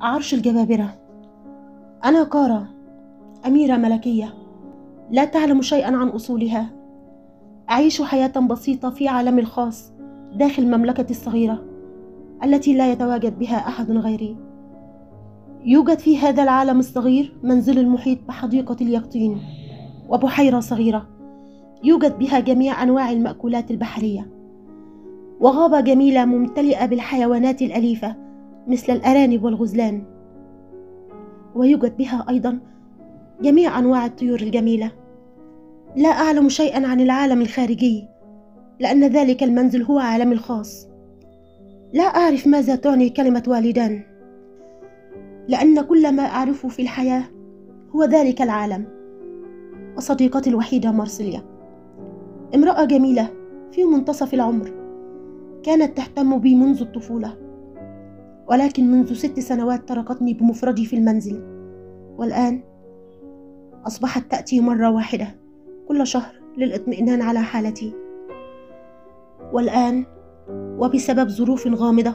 عرش الجبابرة. أنا كارا، أميرة ملكية لا تعلم شيئا عن أصولها. أعيش حياة بسيطة في عالمي الخاص داخل مملكتي الصغيرة التي لا يتواجد بها أحد غيري. يوجد في هذا العالم الصغير منزل المحيط بحديقة اليقطين وبحيرة صغيرة يوجد بها جميع أنواع المأكولات البحرية، وغابة جميلة ممتلئة بالحيوانات الأليفة مثل الأرانب والغزلان، ويوجد بها أيضا جميع أنواع الطيور الجميلة. لا أعلم شيئا عن العالم الخارجي لأن ذلك المنزل هو عالمي الخاص. لا أعرف ماذا تعني كلمة والدان، لأن كل ما أعرفه في الحياة هو ذلك العالم. وصديقتي الوحيدة مارسيليا، امرأة جميلة في منتصف العمر، كانت تهتم بي منذ الطفولة، ولكن منذ 6 سنوات تركتني بمفردي في المنزل، والآن أصبحت تأتي مرة واحدة كل شهر للإطمئنان على حالتي. والآن وبسبب ظروف غامضة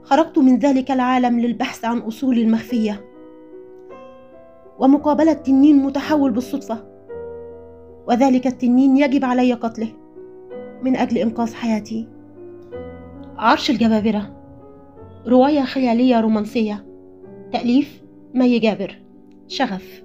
خرجت من ذلك العالم للبحث عن أصولي المخفية ومقابلة تنين متحول بالصدفة، وذلك التنين يجب علي قتله من أجل إنقاذ حياتي. عرش الجبابرة، رواية خيالية رومانسية، تأليف مي جابر، شغف.